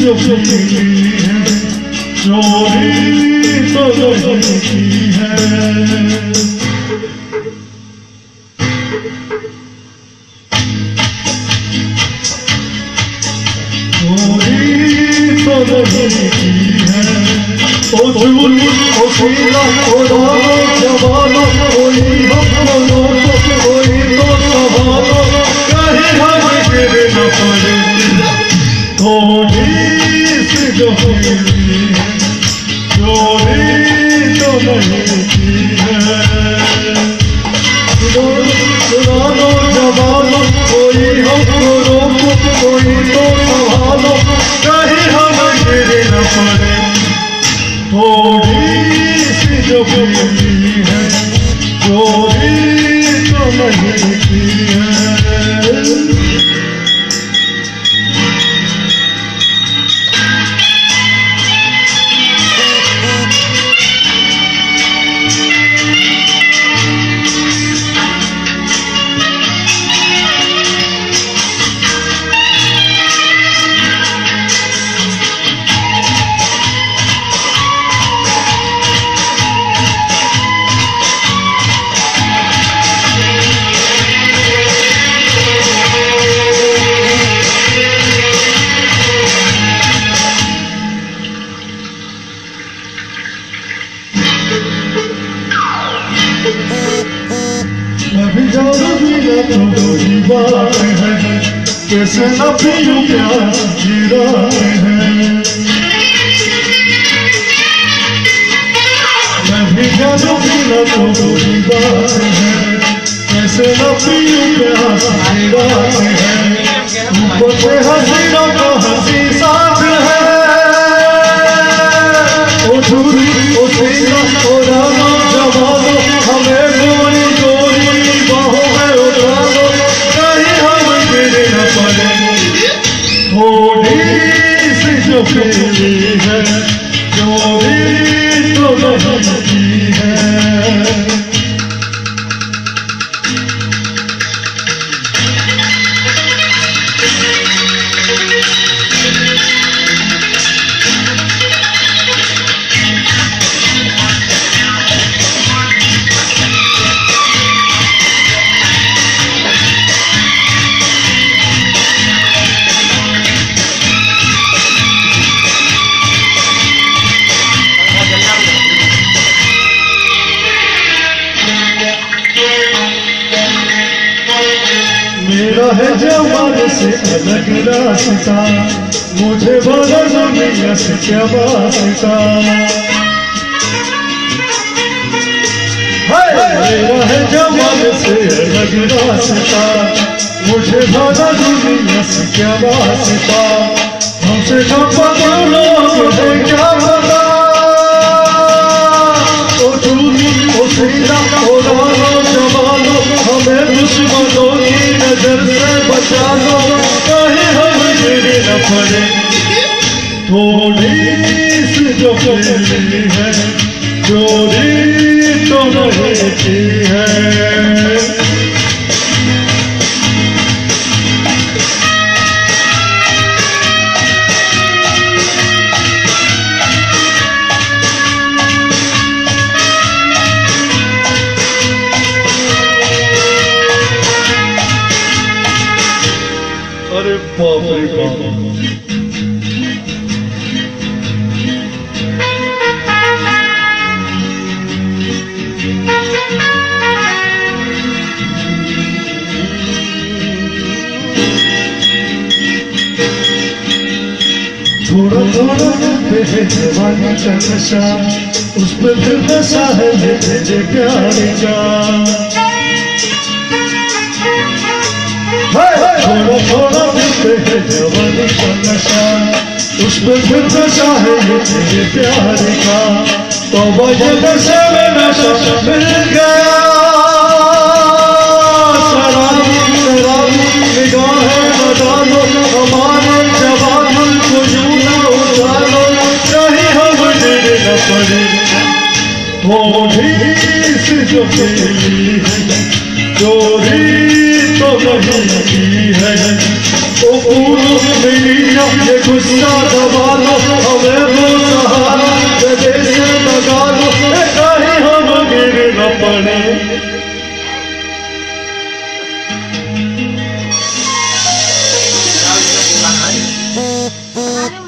जो मिली है चोरी तो नहीं की है। चोरी तो नहीं की है। ओ झूठ ओ सीला ओ दानो जवानो कोई हमको कोई तो सवालो कहीं हम गिर न पड़े। थोड़ी सी जो मिली है चोरी तो नहीं की है। सुनानो जवानो कोई हमको रोको कोई तो संभालो कहीं हम गिर न पड़े। थोड़ी सी जो मिली है चोरी तो नहीं की है। अभी जानो मेरा तो दीवार है कैसे न पीऊं प्यार की रात है। मैं भी जानो मेरा तो दीवार है कैसे न पीऊं प्यार की रात है। ऊपर से हसीनों का हंसी साथ है। ओ झूठी ओ सीना ओ राना जवानो हमें गोरी गोरी बाहों में उठा लो कहीं हम गिर न पड़े। थोड़ी सी जो मिली है चोरी तो नहीं की है। मेरा है जमाने से अलग रास्ता मुझे बोला दुनिया से क्या वास्ता। मेरा है जमाने से अलग रास्ता मुझे बोला दुनिया से क्या वास्ता। हमसे खपा लोग है क्या पता। ओ झूठी ओ सीना ओ दानो जवानो हमें दुश्मनों की नजर से बचा लो कहीं हम गिर न पड़े। थोड़ी सी जो मिली है चोरी तो नहीं की है। अरे बाप रे बाप। थोड़ा थोड़ा पे है जवानी का नशा उस पे फिर नशा है मेरे प्यार का। थोड़ा थोड़ा पे है जवानी का नशा उस पे फिर नशा है मेरे प्यार का। तो वजह नशे में नशा मिल गया। शराबी शराबी निगाहें बता लो हमारे जवान को यूं ना उठा लो कहीं हम गिर न पड़े। थोड़ी सी जो मिली है चोरी तो नहीं की है। ओ मिली ये गुस्सा दबा लो हमें दो सहारा गले से लगा लो कहीं हम गिर न पड़े अरे